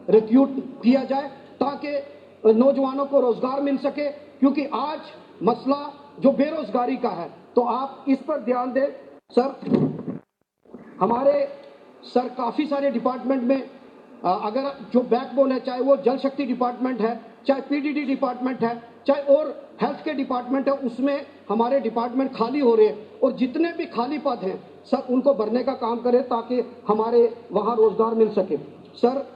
Recruit किया जाए ताकि नौजवानों को रोजगार मिल सके, क्योंकि आज मसला जो बेरोजगारी का है, तो आप इस पर ध्यान दें। सर, हमारे सर काफी सारे डिपार्टमेंट में अगर जो बैकबोन है, चाहे वो जल शक्ति डिपार्टमेंट है, चाहे पीडीडी डिपार्टमेंट है, चाहे और हेल्थ के डिपार्टमेंट है, उसमें हमारे डिपार्टमेंट खाली हो रहे हैं और जितने भी खाली पद हैं सर उनको भरने का काम करें ताकि हमारे वहाँ रोजगार मिल सके। सर,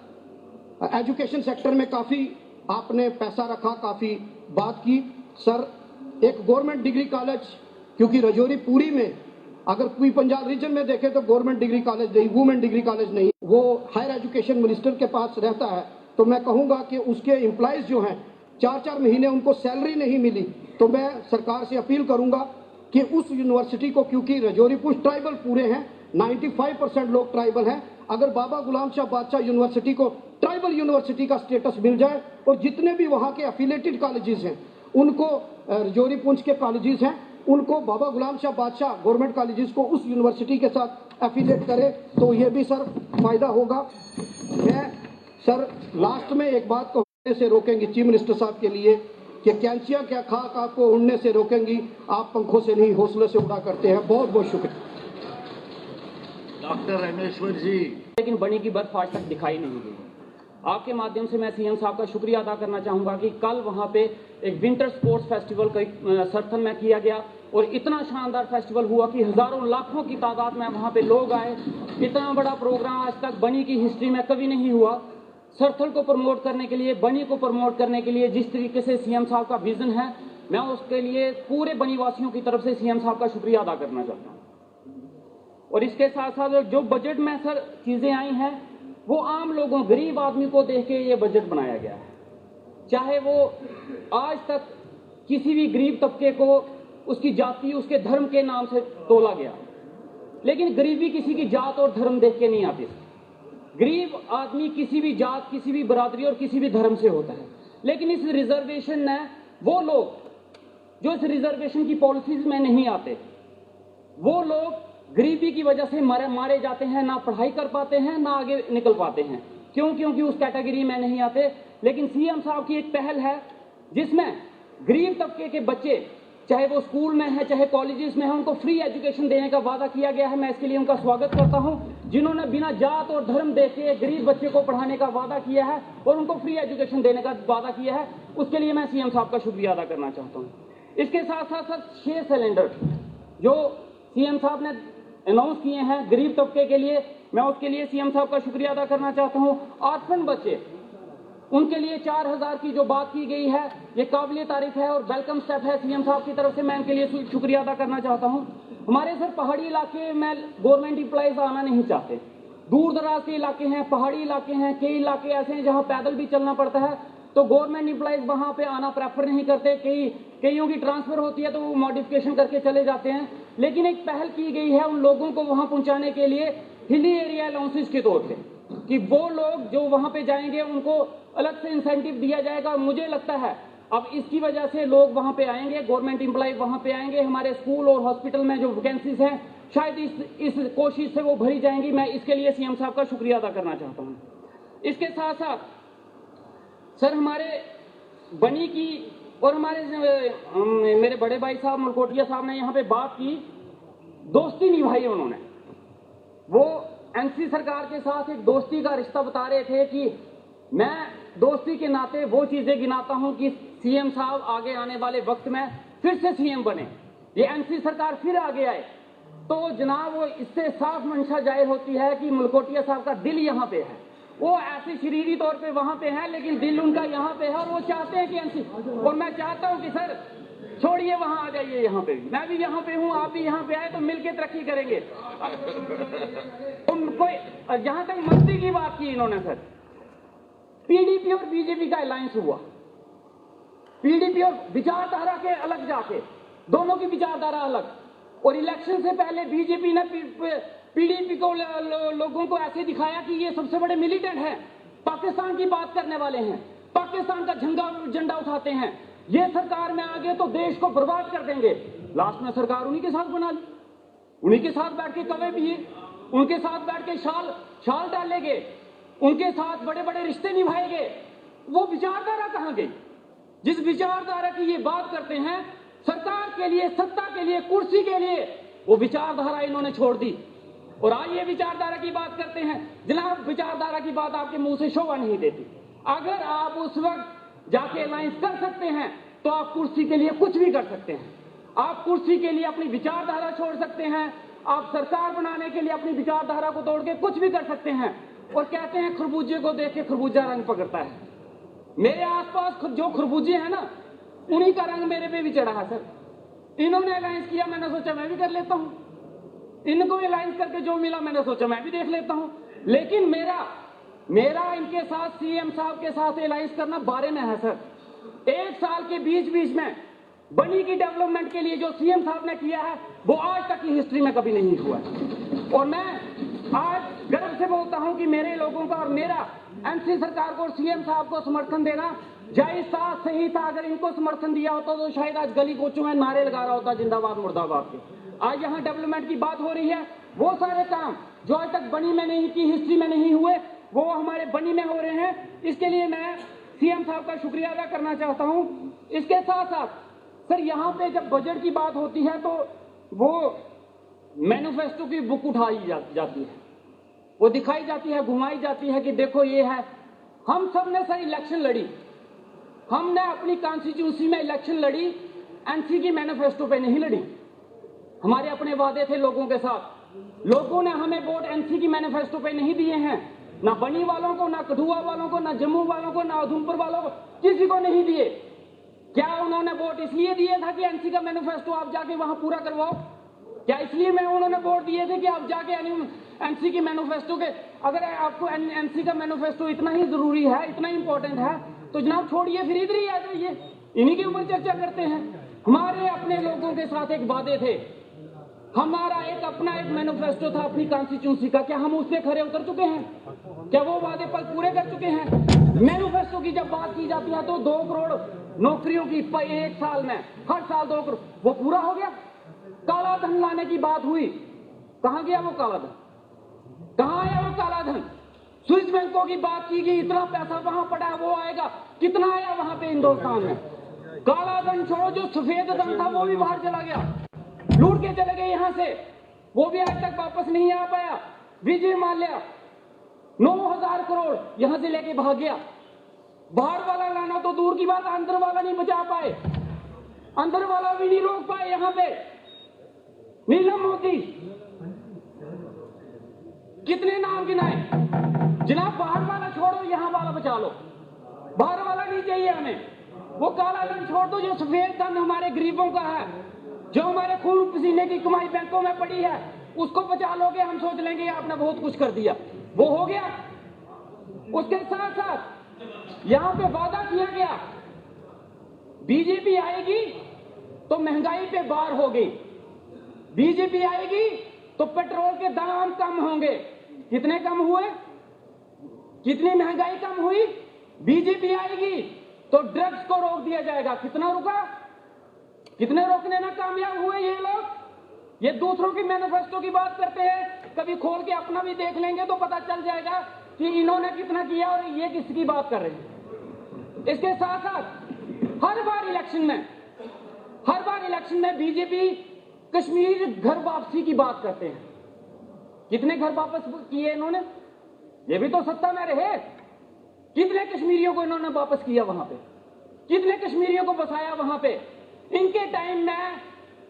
एजुकेशन सेक्टर में काफ़ी आपने पैसा रखा, काफ़ी बात की। सर, एक गवर्नमेंट डिग्री कॉलेज, क्योंकि रजौरी पूरी में अगर कोई पंजाब रीजन में देखे तो गवर्नमेंट डिग्री कॉलेज नहीं, वुमेन डिग्री कॉलेज नहीं, वो हायर एजुकेशन मिनिस्टर के पास रहता है। तो मैं कहूँगा कि उसके एम्प्लॉयज़ जो हैं 4-4 महीने उनको सैलरी नहीं मिली, तो मैं सरकार से अपील करूँगा कि उस यूनिवर्सिटी को, क्योंकि रजौरी पुश ट्राइबल पूरे हैं, 95% लोग ट्राइबल हैं, अगर बाबा गुलाम शाह बादशाह यूनिवर्सिटी को ट्राइबल यूनिवर्सिटी का स्टेटस मिल जाए और जितने भी वहाँ के एफिलेटेड कॉलेजेस हैं उनको, रजौरी पुंछ के कॉलेजेस हैं उनको बाबा गुलाम शाह बादशाह गवर्नमेंट कॉलेजेस को उस यूनिवर्सिटी के साथ एफिलेट करे, तो ये भी सर फायदा होगा। मैं सर लास्ट में एक बात को से रोकेंगी चीफ मिनिस्टर साहब के लिए कि कैंचियां क्या खाक आपको उड़ने से रोकेंगी, आप पंखों से नहीं हौसले से उड़ा करते हैं। बहुत बहुत शुक्रिया। डॉक्टर रामेश्वर जी। लेकिन बनी की बर्फ आज तक दिखाई नहीं दी। आपके माध्यम से मैं सीएम साहब का शुक्रिया अदा करना चाहूँगा कि कल वहाँ पे एक विंटर स्पोर्ट्स फेस्टिवल का सरथन में किया गया और इतना शानदार फेस्टिवल हुआ कि हज़ारों लाखों की तादाद में वहाँ पे लोग आए। इतना बड़ा प्रोग्राम आज तक बनी की हिस्ट्री में कभी नहीं हुआ। सरथल को प्रमोट करने के लिए, बनी को प्रमोट करने के लिए जिस तरीके से सीएम साहब का विजन है, मैं उसके लिए पूरे बनी वासियों की तरफ से सीएम साहब का शुक्रिया अदा करना चाहता हूँ। और इसके साथ साथ जो बजट में सर चीज़ें आई हैं, वो आम लोगों, गरीब आदमी को देख के ये बजट बनाया गया है। चाहे वो आज तक किसी भी गरीब तबके को उसकी जाति, उसके धर्म के नाम से तोला गया, लेकिन गरीबी किसी की जात और धर्म देख के नहीं आती। गरीब आदमी किसी भी जात, किसी भी बरादरी और किसी भी धर्म से होता है, लेकिन इस रिजर्वेशन ने, वो लोग जो इस रिजर्वेशन की पॉलिसीज में नहीं आते, वो लोग गरीबी की वजह से मारे जाते हैं, ना पढ़ाई कर पाते हैं, ना आगे निकल पाते हैं। क्यों? क्योंकि उस कैटेगरी में नहीं आते। लेकिन सीएम साहब की एक पहल है जिसमें गरीब तबके के बच्चे, चाहे वो स्कूल में है, चाहे कॉलेजेस में है, उनको फ्री एजुकेशन देने का वादा किया गया है। मैं इसके लिए उनका स्वागत करता हूं, जिन्होंने बिना जात और धर्म देखे गरीब बच्चे को पढ़ाने का वादा किया है और उनको फ्री एजुकेशन देने का वादा किया है। उसके लिए मैं सीएम साहब का शुक्रिया अदा करना चाहता हूँ। इसके साथ साथ 6 सिलेंडर जो सीएम साहब ने अनाउंस किए हैं गरीब तबके के लिए, मैं उसके लिए सीएम साहब का शुक्रिया अदा करना चाहता हूँ। ऑर्फन बच्चे, उनके लिए 4000 की जो बात की गई है, ये काबिल तारीफ है और वेलकम स्टेप है सीएम साहब की तरफ से। मैं इनके लिए शुक्रिया अदा करना चाहता हूँ। हमारे सर पहाड़ी इलाके में गवर्नमेंट एम्प्लॉइज आना नहीं चाहते। दूर दराज के इलाके हैं, पहाड़ी इलाके हैं, कई इलाके ऐसे हैं जहाँ पैदल भी चलना पड़ता है, तो गवर्नमेंट एम्प्लॉइज वहाँ पे आना प्रेफर नहीं करते। कईयों की ट्रांसफर होती है तो वो मॉडिफिकेशन करके चले जाते हैं। लेकिन एक पहल की गई है उन लोगों को वहाँ पहुँचाने के लिए हिली एरिया अलाउंसेस के तौर पे, कि वो लोग जो वहाँ पे जाएंगे उनको अलग से इंसेंटिव दिया जाएगा। मुझे लगता है अब इसकी वजह से लोग वहाँ पे आएंगे, गवर्नमेंट एम्प्लॉय वहाँ पे आएंगे। हमारे स्कूल और हॉस्पिटल में जो वैकेंसीज हैं शायद इस कोशिश से वो भरी जाएंगी। मैं इसके लिए सीएम साहब का शुक्रिया अदा करना चाहता हूँ। इसके साथ साथ सर हमारे बनी की और हमारे मेरे बड़े भाई साहब मलकोटिया साहब ने यहाँ पे बात की, दोस्ती निभाई उन्होंने। वो एनसी सरकार के साथ एक दोस्ती का रिश्ता बता रहे थे कि मैं दोस्ती के नाते वो चीजें गिनाता हूं कि सीएम साहब आगे आने वाले वक्त में फिर से सीएम बने, ये एनसी सरकार फिर आगे आए, तो जनाब वो इससे साफ मंशा जाहिर होती है कि मलकोटिया साहब का दिल यहाँ पे है। वो ऐसे शरीरी तौर पे वहां पे है, लेकिन दिल उनका यहाँ पे है और वो चाहते हैं कि एनसी, और मैं चाहता हूँ कि सर छोड़िए वहां आ जाइए, यहाँ पे भी मैं भी यहाँ पे हूँ, आप भी यहाँ पे आए तो मिलके तरक्की करेंगे। कोई जहां तक मस्ती की बात की इन्होंने सर, पीडीपी और बीजेपी का अलायंस हुआ, पीडीपी और विचारधारा के अलग जाके, दोनों की विचारधारा अलग, और इलेक्शन से पहले बीजेपी ने पीडीपी को लोगों को ऐसे दिखाया कि ये सबसे बड़े मिलिटेंट हैं, पाकिस्तान की बात करने वाले हैं, पाकिस्तान का झंडा उठाते हैं, ये सरकार में आ गए तो देश को बर्बाद कर देंगे। लास्ट में सरकार उन्हीं के साथ बना ली, उन्हीं के साथ बैठ के कवे पिए, उनके साथ बैठ के शाल डाले गए, उनके साथ बड़े बड़े रिश्ते निभाए गए, वो विचारधारा कहां गई? जिस विचारधारा की ये बात करते हैं, सरकार के लिए, सत्ता के लिए, कुर्सी के लिए, वो विचारधारा इन्होंने छोड़ दी। और आज ये विचारधारा की बात करते हैं। जनाब, विचारधारा की बात आपके मुंह से शोभा नहीं देती। अगर आप उस वक्त जाके अलायंस कर सकते हैं तो आप कुर्सी के लिए कुछ भी कर सकते हैं। आप कुर्सी के लिए अपनी विचारधारा छोड़ सकते हैं, आप सरकार बनाने के लिए अपनी विचारधारा को तोड़ के कुछ भी कर सकते हैं। और कहते हैं खरबूजे को देख के खरबूजा रंग पकड़ता है। मेरे आसपास जो खरबूजे हैं ना, उन्हीं का रंग मेरे पे भी चढ़ा है सर। इन्होंने अलायंस किया, मैंने सोचा मैं भी कर लेता हूं। इनको अलायंस करके जो मिला मैंने सोचा मैं भी देख लेता हूं। लेकिन मेरा इनके साथ, सीएम साहब के साथ अलायंस करना बारे में है सर। 1 साल के बीच में बनी की डेवलपमेंट के लिए जो सीएम साहब ने किया है, वो आज तक की हिस्ट्री में कभी नहीं हुआ। और मैं आज गर्व से बोलता हूं कि मेरे लोगों का और मेरा एनसी सरकार को और सीएम साहब को समर्थन देना जायज था, सही था। अगर इनको समर्थन दिया होता तो शायद आज गली कोचों में नारे लगा रहा होता जिंदाबाद मुर्दाबाद के। आज यहाँ डेवलपमेंट की बात हो रही है, वो सारे काम जो आज तक बनी में नहीं की, हिस्ट्री में नहीं हुए, वो हमारे बनी में हो रहे हैं। इसके लिए मैं सीएम साहब का शुक्रिया अदा करना चाहता हूं। इसके साथ साथ सर, यहाँ पे जब बजट की बात होती है तो वो मैनिफेस्टो की बुक उठाई जाती है, वो दिखाई जाती है, घुमाई जाती है कि देखो ये है। हम सब ने सर इलेक्शन लड़ी, हमने अपनी कॉन्स्टिट्यूंसी में इलेक्शन लड़ी, एनसी की मैनिफेस्टो पे नहीं लड़ी। हमारे अपने वादे थे लोगों के साथ। लोगों ने हमें वोट एनसी की मैनिफेस्टो पे नहीं दिए हैं, ना बनी वालों को, ना कठुआ वालों को, ना जम्मू वालों को, ना उधमपुर वालों को, किसी को नहीं दिए। क्या उन्होंने वोट इसलिए दिए था कि एनसी का मैनिफेस्टो आप जाके वहां पूरा करवाओ? क्या इसलिए मैं उन्होंने वोट दिए थे कि आप जाके एनसी की मैनिफेस्टो के, अगर आपको एनसी का मैनिफेस्टो इतना ही जरूरी है, इतना इंपॉर्टेंट है, तो जनाब छोड़िए, फिर इधर ही आ जाइए, इन्हीं के ऊपर चर्चा करते हैं। हमारे अपने लोगों के साथ एक वादे थे, हमारा अपना एक मैनिफेस्टो था अपनी कॉन्स्टिट्यूंसी का। क्या हम उससे खरे उतर चुके हैं? क्या वो वादे पल पूरे कर चुके हैं? मैनिफेस्टो की जब बात की जाती है तो 2 करोड़ नौकरियों की 1 साल में, हर साल 2 करोड़, वो पूरा हो गया? काला धन लाने की बात हुई, कहां गया वो काला धन? कहां आया वो काला धन? स्विस बैंकों की बात की गई, इतना पैसा वहां पड़ा है, वो आएगा, कितना आया वहां पे हिंदुस्तान में? काला धन छोड़ो, जो सफेद धन था वो भी बाहर चला गया, लूट के चले गए यहां से, वो भी आज तक वापस नहीं आ पाया। विजय माल्या 9,000 करोड़ यहां से लेके भाग गया। बाहर वाला लाना तो दूर की बात, अंदर वाला नहीं बचा पाए, अंदर वाला भी नहीं रोक पाए। यहां पे नीलम मोदी, कितने नाम गिनाए जनाब? बाहर वाला छोड़ो, यहां वाला बचा लो। बाहर वाला नहीं चाहिए हमें, वो काला धन छोड़ दो। जो सफेद धन हमारे गरीबों का है, जो हमारे खून पसीने की कमाई बैंकों में पड़ी है, उसको बचा लोगे, हम सोच लेंगे आपने बहुत कुछ कर दिया, वो हो गया। उसके साथ साथ यहां पे वादा किया गया, बीजेपी आएगी तो महंगाई पे बार होगी, बीजेपी आएगी तो पेट्रोल के दाम कम होंगे। कितने कम हुए? कितनी महंगाई कम हुई? बीजेपी आएगी तो ड्रग्स को रोक दिया जाएगा। कितना रुका? कितने रोकने में कामयाब हुए ये लोग? ये दूसरों की मैनिफेस्टो की बात करते हैं, कभी खोल के अपना भी देख लेंगे तो पता चल जाएगा कि इन्होंने कितना किया और ये किसकी बात कर रहे हैं। इसके साथ साथ हर बार इलेक्शन में बीजेपी कश्मीर घर वापसी की बात करते हैं। कितने घर वापस किए इन्होंने? ये भी तो सत्ता में रहे। कितने कश्मीरियों को इन्होंने वापस किया वहां पे? कितने कश्मीरियों को बसाया वहां पे? इनके टाइम में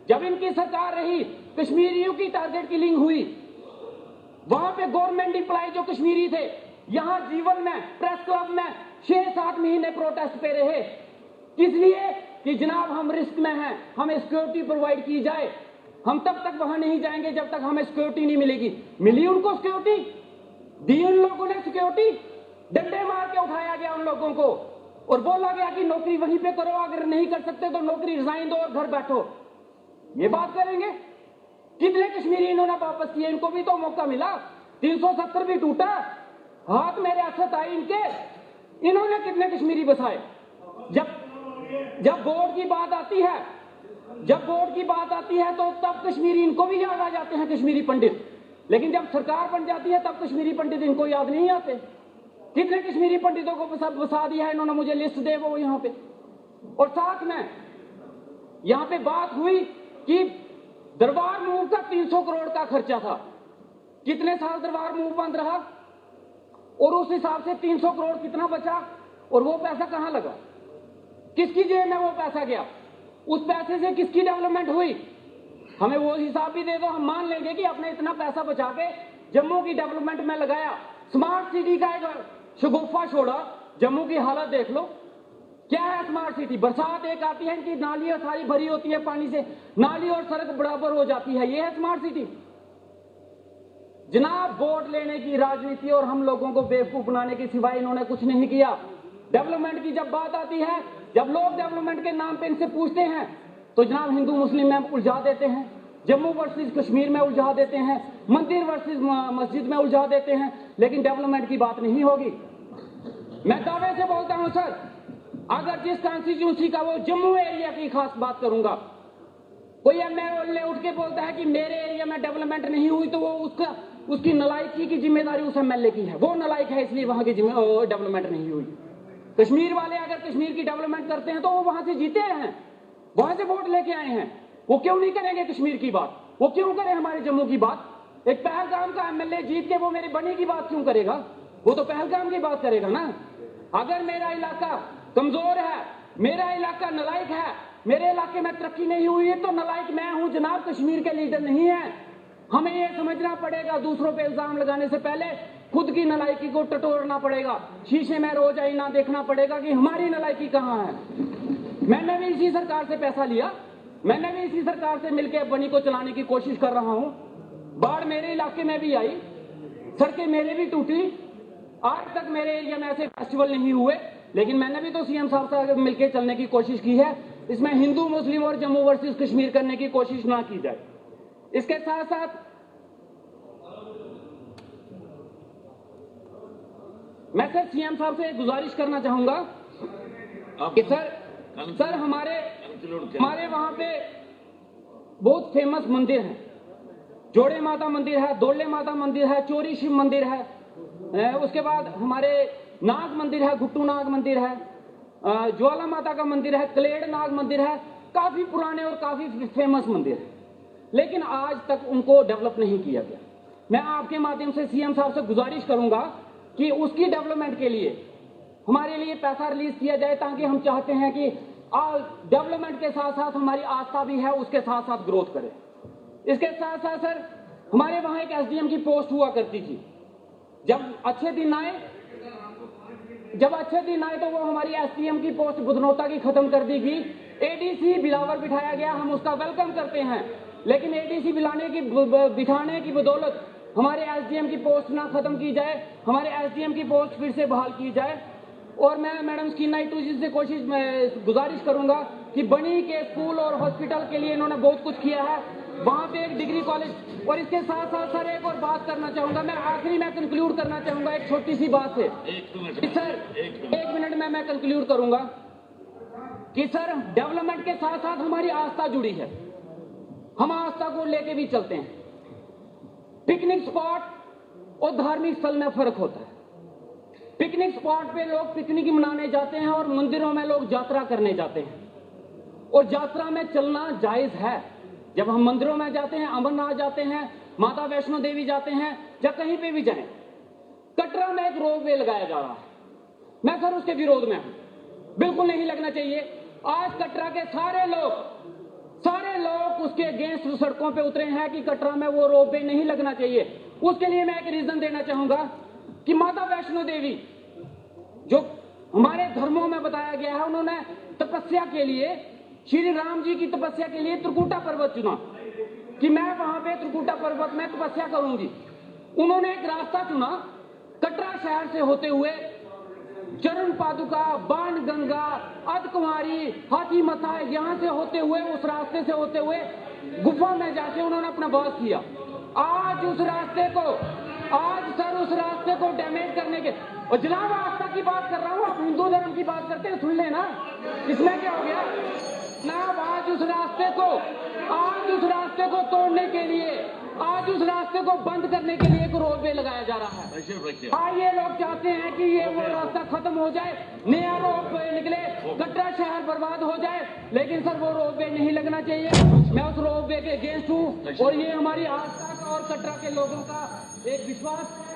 जब इनकी सरकार रही, कश्मीरियों की टारगेट किलिंग हुई। वहां पे गवर्नमेंट एम्प्लॉय जो कश्मीरी थे, यहां जीवन में, प्रेस क्लब में 6-7 महीने प्रोटेस्ट पे रहे। किस लिए? कि जनाब हम रिस्क में हैं, हमें सिक्योरिटी प्रोवाइड की जाए। हम तब तक वहां नहीं जाएंगे जब तक हमें सिक्योरिटी नहीं मिलेगी। मिली उनको सिक्योरिटी? दी उन लोगों ने सिक्योरिटी? डंडे मार के उठाया गया उन लोगों को और बोला गया कि नौकरी वहीं पे करो, अगर नहीं कर सकते तो नौकरी रिजाइन दो और घर बैठो। ये बात करेंगे? कितने कश्मीरी इन्होंने वापस किए? इनको भी तो मौका मिला। 370 भी टूटा, हाथ में रियासत आई इनके, इन्होंने कितने कश्मीरी बसाए? जब बोर्ड की बात आती है तो तब कश्मीरी इनको भी याद आ जाते हैं, कश्मीरी पंडित। लेकिन जब सरकार बन जाती है तब कश्मीरी पंडित इनको याद नहीं आते। कितने कश्मीरी पंडितों को बसा दिया है इन्होंने, मुझे लिस्ट दे वो यहाँ पे। और साथ में यहाँ पे बात हुई कि दरबार मूव का 300 करोड़ का खर्चा था। कितने साल दरबार मूव बंद रहा और उस हिसाब से 300 करोड़ कितना बचा और वो पैसा कहां लगा, किसकी जेब में वो पैसा गया, उस पैसे से किसकी डेवलपमेंट हुई? हमें वो हिसाब भी दे दो, हम मान लेंगे कि आपने इतना पैसा बचा के जम्मू की डेवलपमेंट में लगाया। स्मार्ट सिटी का एक शगुफा छोड़ा, जम्मू की हालत देख लो। क्या है स्मार्ट सिटी? बरसात एक आती है कि नाली और सारी भरी होती है पानी से, नाली और सड़क बराबर हो जाती है, ये है स्मार्ट सिटी। जनाब, वोट लेने की राजनीति और हम लोगों को बेवकूफ बनाने के सिवाय इन्होंने कुछ नहीं किया। डेवलपमेंट की जब बात आती है, जब लोग डेवलपमेंट के नाम पे इनसे पूछते हैं तो जनाब हिंदू मुस्लिम में उलझा देते हैं, जम्मू वर्सेस कश्मीर में उलझा देते हैं, मंदिर वर्सेस मस्जिद में उलझा देते हैं, लेकिन डेवलपमेंट की बात नहीं होगी। मैं दावे से बोलता हूं सर, अगर जिस कॉन्स्टिट्यूंसी का वो जम्मू एरिया की खास बात करूंगा, कोई एमएलए उठ के बोलता है कि मेरे एरिया में डेवलपमेंट नहीं हुई तो वो उसकी नलायकी की जिम्मेदारी उस एमएलए की है, वो नलायक है इसलिए वहां की डेवलपमेंट नहीं हुई। कश्मीर वाले अगर कश्मीर की डेवलपमेंट करते हैं तो वो वहां से जीते हैं, वहां से वोट लेके आए हैं, वो क्यों नहीं करेंगे कश्मीर की बात? वो क्यों करें हमारे जम्मू की बात? एक पहलगाम का एमएलए जीत के वो मेरे बनी की बात क्यों करेगा? वो तो पहलगाम की बात करेगा ना। अगर मेरा इलाका कमजोर है, मेरा इलाका नलायक है, मेरे इलाके में तरक्की नहीं हुई है तो नलायक मैं हूं जनाब, कश्मीर के लीडर नहीं है। हमें ये समझना पड़ेगा, दूसरों पे इल्जाम लगाने से पहले खुद की नलायकी को टटोलना पड़ेगा, शीशे में रोज आईना देखना पड़ेगा कि हमारी नलायकी कहां है। मैंने भी इसी सरकार से पैसा लिया, मैंने भी इसी सरकार से मिलकर बनी को चलाने की कोशिश कर रहा हूं। बाढ़ मेरे इलाके में भी आई, सड़कें मेरे भी टूटी, आज तक मेरे एरिया में ऐसे फेस्टिवल नहीं हुए, लेकिन मैंने भी तो सीएम साहब से मिलकर चलने की कोशिश की है। इसमें हिंदू मुस्लिम और जम्मू वर्सेस कश्मीर करने की कोशिश ना की जाए। इसके साथ साथ मैं सर सीएम साहब से गुजारिश करना चाहूंगा कि सर हमारे वहां पे बहुत फेमस मंदिर हैं, जोड़े माता मंदिर है, दोले माता मंदिर है, चोरी शिव मंदिर है, उसके बाद हमारे नाग मंदिर है, घुट्टू नाग मंदिर है, ज्वाला माता का मंदिर है, कलेड़ नाग मंदिर है, काफी पुराने और काफी फेमस मंदिर है, लेकिन आज तक उनको डेवलप नहीं किया गया। मैं आपके माध्यम से सीएम साहब से गुजारिश करूंगा कि उसकी डेवलपमेंट के लिए हमारे लिए पैसा रिलीज किया जाए, ताकि हम चाहते हैं कि डेवलपमेंट के साथ साथ हमारी आस्था भी है, उसके साथ साथ ग्रोथ करें। इसके साथ साथ सर हमारे वहां एक एसडीएम की पोस्ट हुआ करती थी, जब अच्छे दिन आए तो वो हमारी एसडीएम की पोस्ट बुधनौता की खत्म कर दी गई, एडीसी बिलावर बिठाया गया, हम उसका वेलकम करते हैं, लेकिन एडीसी बिठाने की बदौलत हमारे एसडीएम की पोस्ट ना खत्म की जाए, हमारे एसडीएम की पोस्ट फिर से बहाल की जाए। और मैं मैडम स्कीना इटू जी से गुजारिश करूंगा कि बनी के स्कूल और हॉस्पिटल के लिए इन्होंने बहुत कुछ किया है, वहां पे एक डिग्री कॉलेज। और इसके साथ साथ सर एक और बात करना चाहूंगा, मैं आखिरी में कंक्लूड करना चाहूंगा एक छोटी सी बात से। सर 1 मिनट में मैं कंक्लूड करूंगा कि सर डेवलपमेंट के साथ साथ हमारी आस्था जुड़ी है, हम आस्था को लेके भी चलते हैं। पिकनिक स्पॉट और धार्मिक स्थल में फर्क होता है। पिकनिक स्पॉट पे लोग पिकनिक मनाने जाते हैं और मंदिरों में लोग यात्रा करने जाते हैं, और यात्रा में चलना जायज है। जब हम मंदिरों में जाते हैं, अमरनाथ जाते हैं, माता वैष्णो देवी जाते हैं, या कहीं पे भी जाएं, कटरा में एक रोपवे लगाया जा रहा है, मैं सर उसके विरोध में हूं, बिल्कुल नहीं लगना चाहिए। आज कटरा के सारे लोग उसके अगेंस्ट सड़कों पे उतरे हैं कि कटरा में वो रोपवे नहीं लगना चाहिए। उसके लिए मैं एक रीजन देना चाहूंगा कि माता वैष्णो देवी जो हमारे धर्मों में बताया गया है, उन्होंने तपस्या के लिए, श्री राम जी की तपस्या के लिए त्रिकुटा पर्वत चुना कि मैं वहां पे त्रिकुटा पर्वत में तपस्या करूंगी। उन्होंने एक रास्ता चुना कटरा शहर से होते हुए चरण पादुका, बाण गंगा, अर्धकुमारी, हाथी मथा, यहां से होते हुए, उस रास्ते से होते हुए गुफा में जाके उन्होंने अपना वास किया। आज उस रास्ते को डैमेज करने के, और जनाब आस्था की बात कर रहा हूं, आप हिंदू धर्म की बात करते हैं, सुन लेना, इसमें क्या हो गया जनाब। आज उस रास्ते को तोड़ने के लिए आज उस रास्ते को बंद करने के लिए एक रोपवे लगाया जा रहा है। हाँ, ये लोग चाहते हैं कि ये वो रास्ता खत्म हो जाए, नया रोपवे निकले, कटरा शहर बर्बाद हो जाए, लेकिन सर वो रोपवे नहीं लगना चाहिए। मैं उस रोपवे के अगेंस्ट हूँ और ये हमारी आस्था का और कटरा के लोगों का एक विश्वास है।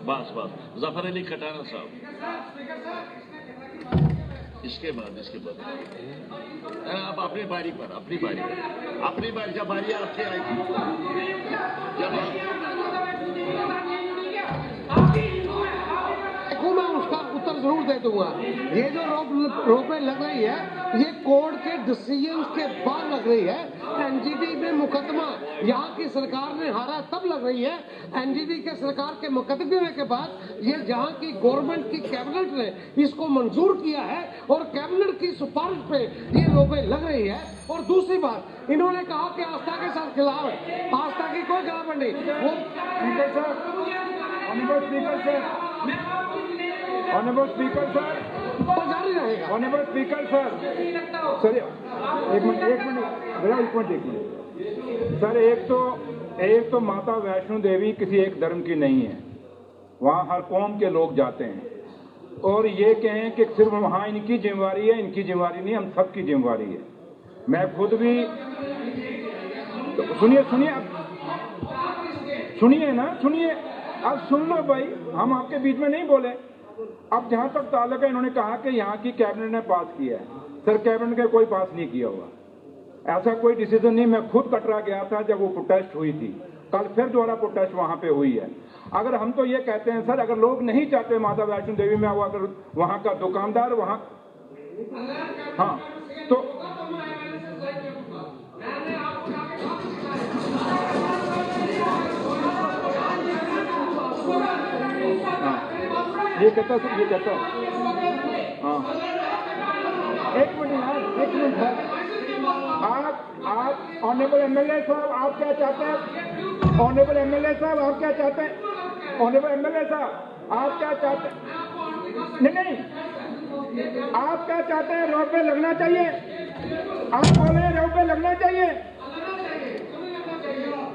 बस जफर अली खटाना साहब, इसके बाद अब अपनी बारी जब बारी आपसे आएगी, मैं उसका उत्तर जरूर दे दूंगा। ये जो रोपवे लग रही है, ये कोर्ट के डिसीजन के बाद लग रही है। एनजीटी में मुकदमा यहाँ की सरकार ने हारा तब लग रही है। एनजीटी के सरकार के मुकदमे के बाद ये जहाँ की गवर्नमेंट की कैबिनेट ने इसको मंजूर किया है और कैबिनेट की सिफारिश पे ये रोपवे लग रही है। और दूसरी बात, इन्होंने कहा कि आस्था के साथ खिलाफ है, आस्था की कोई खिलाफ नहीं। वो ऑनरेबल स्पीकर सर, जारी रहेगा। ऑनरेबल स्पीकर सर, एक मिनट सर, एक तो माता वैष्णो देवी किसी एक धर्म की नहीं है, वहाँ हर कौम के लोग जाते हैं। और ये कहें कि सिर्फ वहाँ इनकी जिम्मेवारी है, इनकी जिम्मेवारी नहीं, हम सबकी जिम्मेवारी है। मैं खुद भी सुनिए, अब सुन लो भाई, हम आपके बीच में नहीं बोले। अब जहां तक ताल्लुक है, इन्होंने कहा कि यहाँ की कैबिनेट ने पास किया है। सर, कैबिनेट ने कोई पास नहीं किया हुआ, ऐसा कोई डिसीजन नहीं। मैं खुद कटरा गया था जब वो प्रोटेस्ट हुई थी, कल फिर दोबारा प्रोटेस्ट वहां पे हुई है। अगर हम तो ये कहते हैं सर, अगर लोग नहीं चाहते माता वैष्णो देवी में, अगर वहां का दुकानदार वहां, हाँ तो ये कहता है हाँ, एक मिनट सर, आप ऑनरेबल एमएलए साहब, आप क्या चाहते हैं? ऑनरेबल एमएलए साहब, आप क्या चाहते हैं? ऑनरेबल एमएलए साहब, आप क्या चाहते हैं? नहीं, आप क्या चाहते हैं? रोपवे लगना चाहिए? आप बोल रहे हैं रोपवे लगना चाहिए,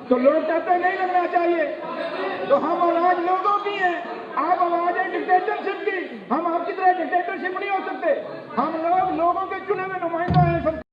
तो लोग कहते हैं नहीं लगना चाहिए। तो हम आवाज लोगों की है, आप आवाज है डिक्टेटरशिप की। हम आपकी तरह डिक्टेटरशिप नहीं हो सकते। हम लोग लोगों के चुने हुए नुमाइंदा हैं।